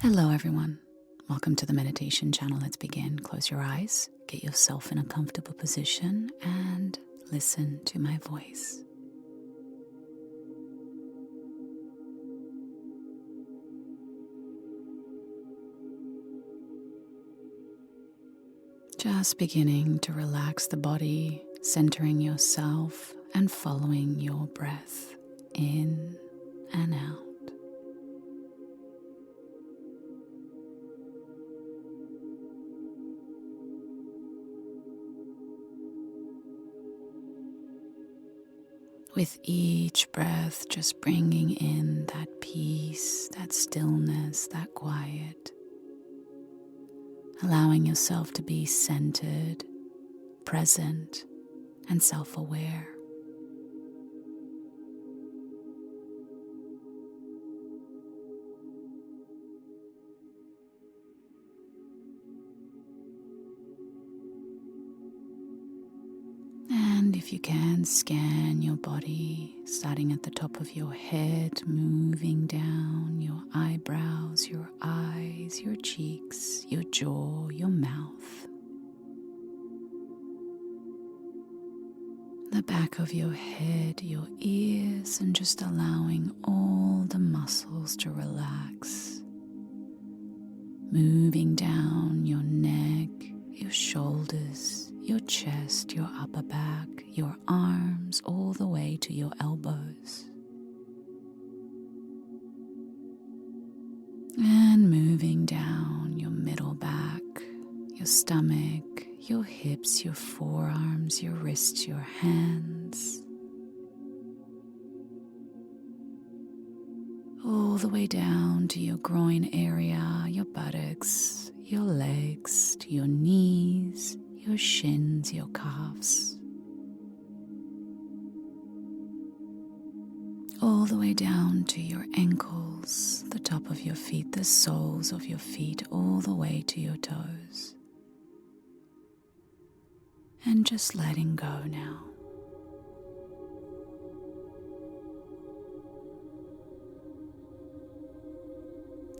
Hello everyone, welcome to the meditation channel. Let's begin. Close your eyes, get yourself in a comfortable position and listen to my voice. Just beginning to relax the body, centering yourself and following your breath in and out. With each breath, just bringing in that peace, that stillness, that quiet. Allowing yourself to be centered, present, and self-aware. And if you can, scan your body, starting at the top of your head, moving down your eyebrows, your eyes, your cheeks, your jaw, your mouth. The back of your head, your ears, and just allowing all the muscles to relax. Moving down your neck, your shoulders, your chest, your upper back, your arms, all the way to your elbows. And moving down your middle back, your stomach, your hips, your forearms, your wrists, your hands. All the way down to your groin area, your buttocks, your legs, to your knees, your shins, your calves. All the way down to your ankles, the top of your feet, the soles of your feet, all the way to your toes. And just letting go now.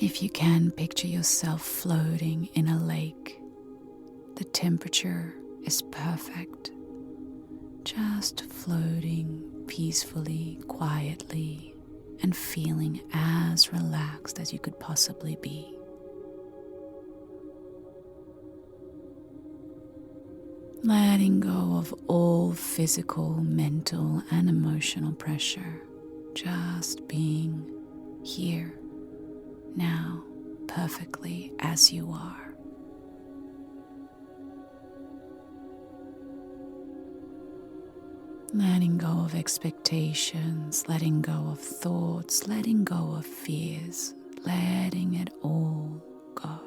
If you can, picture yourself floating in a lake. The temperature is perfect. Just floating peacefully, quietly, and feeling as relaxed as you could possibly be. Letting go of all physical, mental, and emotional pressure. Just being here, now, perfectly as you are. Letting go of expectations, letting go of thoughts, letting go of fears, letting it all go.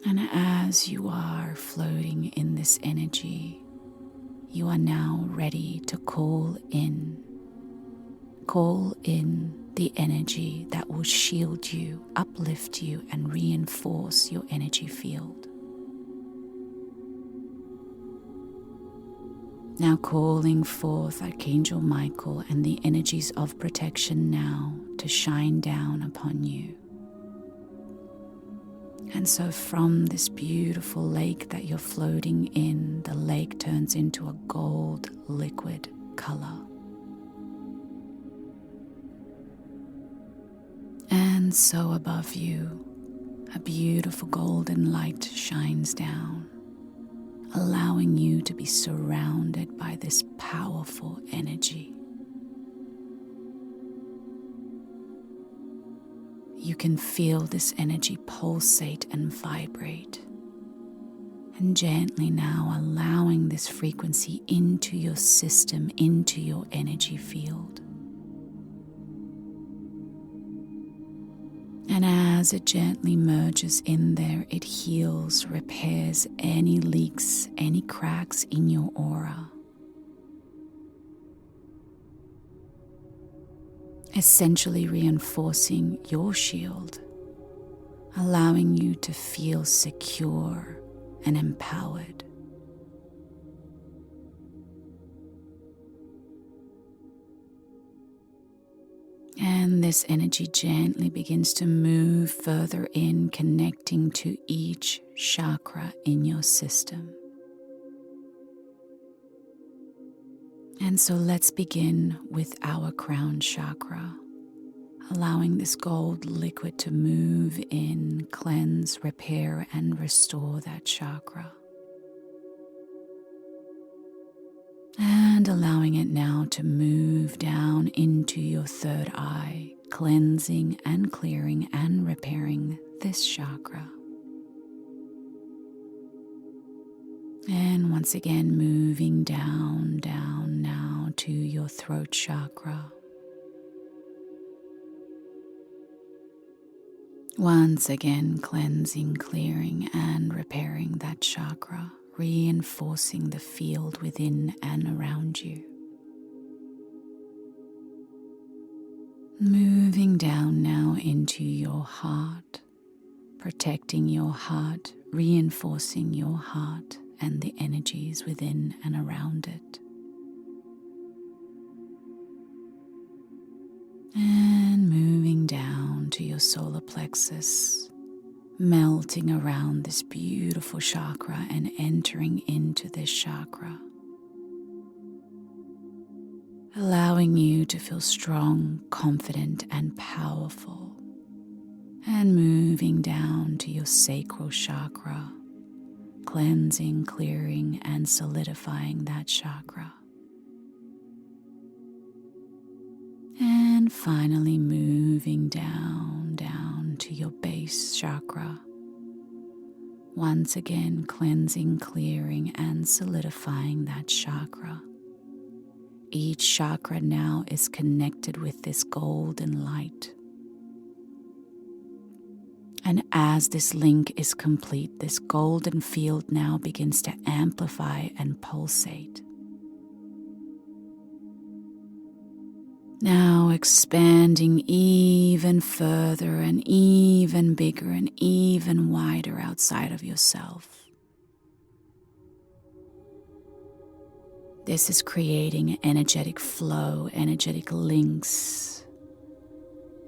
And as you are floating in this energy, you are now ready to call in the energy that will shield you, uplift you, and reinforce your energy field. Now calling forth Archangel Michael and the energies of protection now to shine down upon you. And so from this beautiful lake that you're floating in, the lake turns into a gold liquid color. And so above you, a beautiful golden light shines down, allowing you to be surrounded by this powerful energy. You can feel this energy pulsate and vibrate, and gently now allowing this frequency into your system, into your energy field. And as it gently merges in there, it heals, repairs any leaks, any cracks in your aura. Essentially reinforcing your shield, allowing you to feel secure and empowered. And this energy gently begins to move further in, connecting to each chakra in your system. And so let's begin with our crown chakra, allowing this gold liquid to move in, cleanse, repair, and restore that chakra. And allowing it now to move down into your third eye, cleansing and clearing and repairing this chakra. And once again, moving down now to your throat chakra. Once again, cleansing, clearing, and repairing that chakra, reinforcing the field within and around you. Moving down now into your heart, protecting your heart, reinforcing your heart and the energies within and around it. And moving down to your solar plexus, melting around this beautiful chakra and entering into this chakra, allowing you to feel strong, confident, and powerful. And moving down to your sacral chakra, cleansing, clearing, and solidifying that chakra. And finally moving down to your base chakra. Once again, cleansing, clearing, and solidifying that chakra. Each chakra now is connected with this golden light. And as this link is complete, this golden field now begins to amplify and pulsate. Now expanding even further and even bigger and even wider outside of yourself. This is creating an energetic flow, energetic links,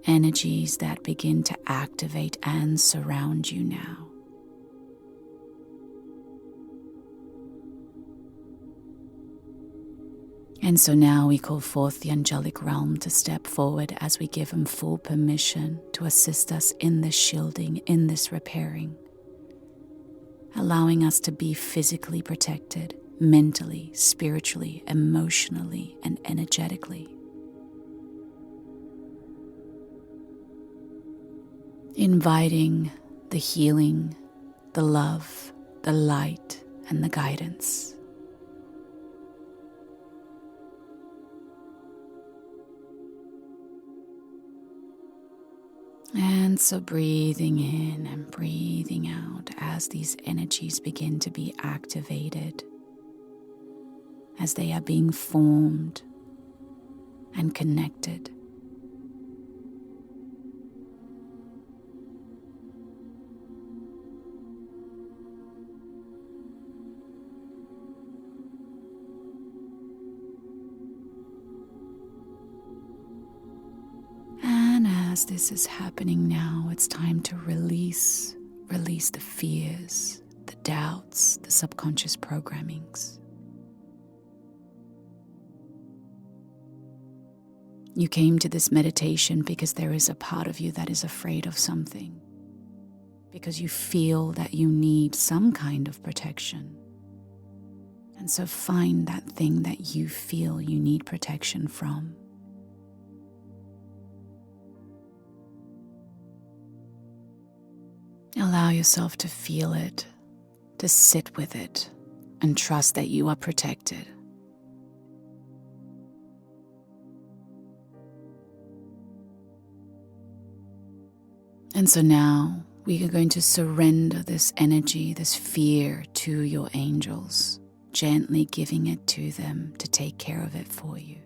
energies that begin to activate and surround you now. And so now we call forth the angelic realm to step forward as we give them full permission to assist us in this shielding, in this repairing, allowing us to be physically protected, mentally, spiritually, emotionally, and energetically. Inviting the healing, the love, the light, and the guidance. And so breathing in and breathing out as these energies begin to be activated, as they are being formed and connected. As this is happening now, it's time to release the fears, the doubts, the subconscious programmings. You came to this meditation because there is a part of you that is afraid of something, because you feel that you need some kind of protection. And so find that thing that you feel you need protection from. Allow yourself to feel it, to sit with it, and trust that you are protected. And so now we are going to surrender this energy, this fear to your angels, gently giving it to them to take care of it for you.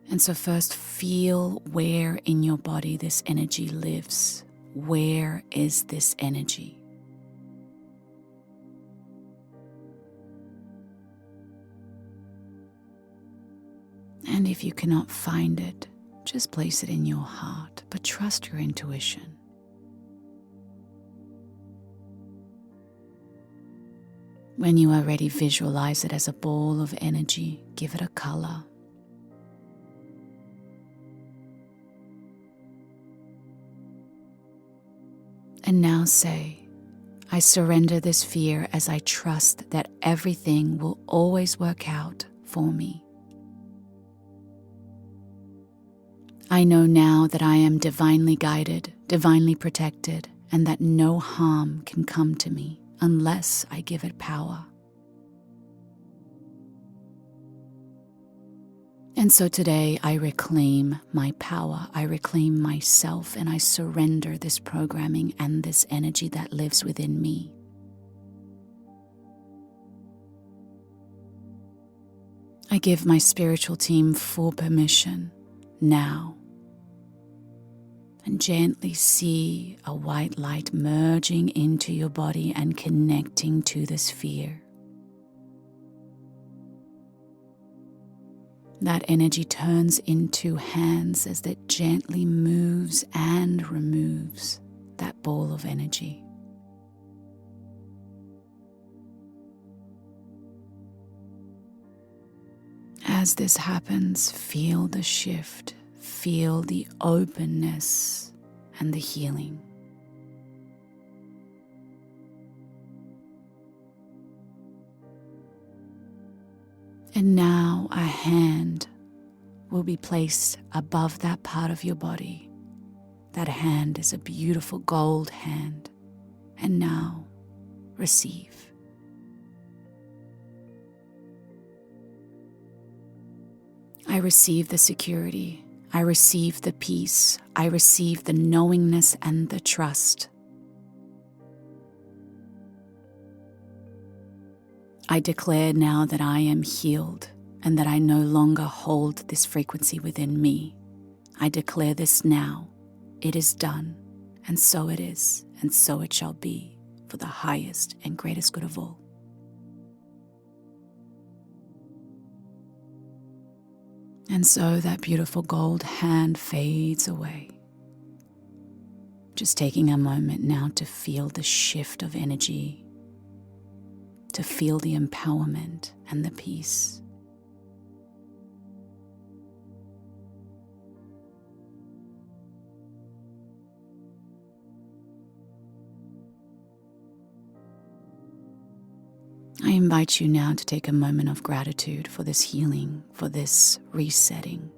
And so first feel where in your body this energy lives. Where is this energy? And if you cannot find it, just place it in your heart, but trust your intuition. When you are ready, visualize it as a ball of energy. Give it a color. And now say, I surrender this fear as I trust that everything will always work out for me. I know now that I am divinely guided, divinely protected, and that no harm can come to me unless I give it power. And so today I reclaim my power, I reclaim myself, and I surrender this programming and this energy that lives within me. I give my spiritual team full permission now, and gently see a white light merging into your body and connecting to the sphere. That energy turns into hands as it gently moves and removes that ball of energy. As this happens, feel the shift, feel the openness and the healing. And now a hand will be placed above that part of your body. That hand is a beautiful gold hand. And now receive. I receive the security. I receive the peace. I receive the knowingness and the trust. I declare now that I am healed and that I no longer hold this frequency within me. I declare this now. It is done, and so it is, and so it shall be, for the highest and greatest good of all. And so that beautiful gold hand fades away. Just taking a moment now to feel the shift of energy, to feel the empowerment and the peace. I invite you now to take a moment of gratitude for this healing, for this resetting.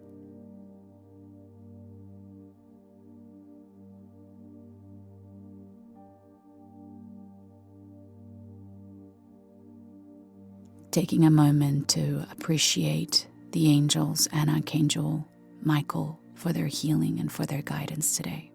Taking a moment to appreciate the angels and Archangel Michael for their healing and for their guidance today.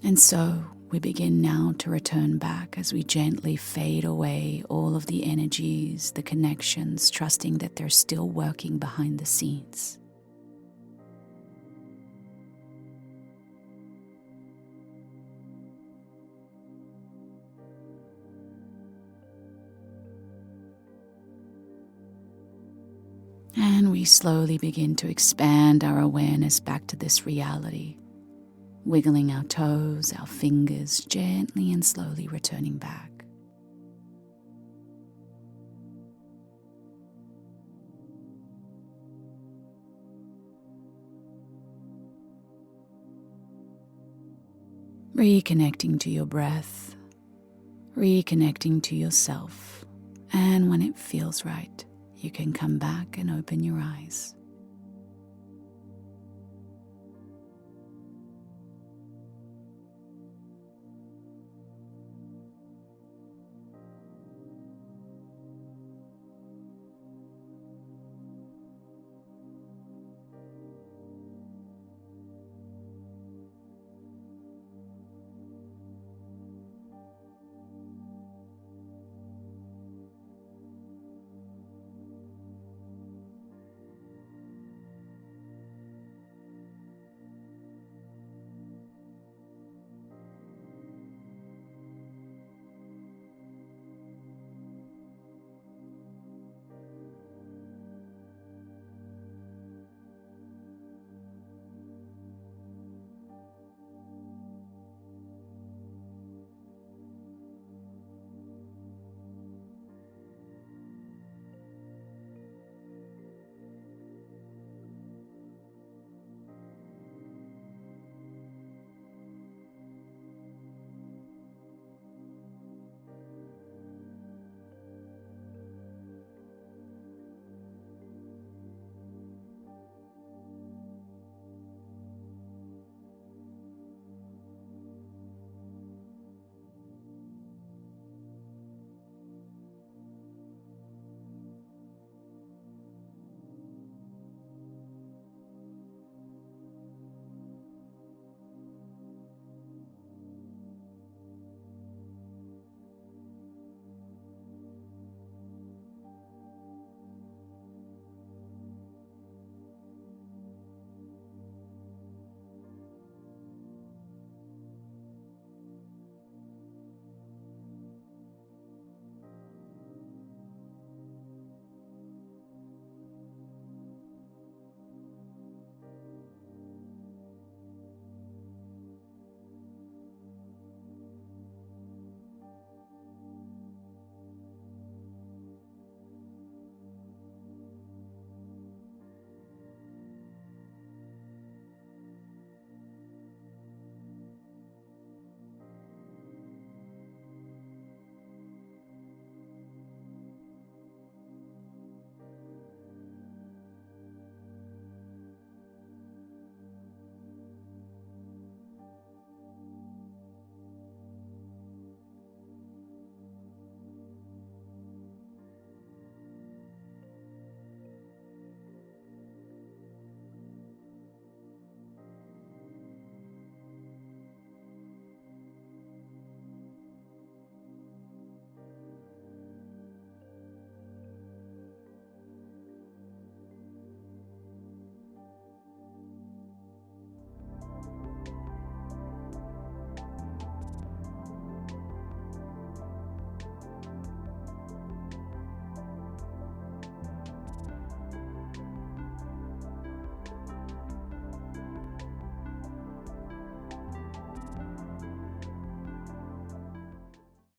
And so we begin now to return back as we gently fade away all of the energies, the connections, trusting that they're still working behind the scenes. And we slowly begin to expand our awareness back to this reality, wiggling our toes, our fingers, gently and slowly returning back. Reconnecting to your breath, reconnecting to yourself, and when it feels right, you can come back and open your eyes.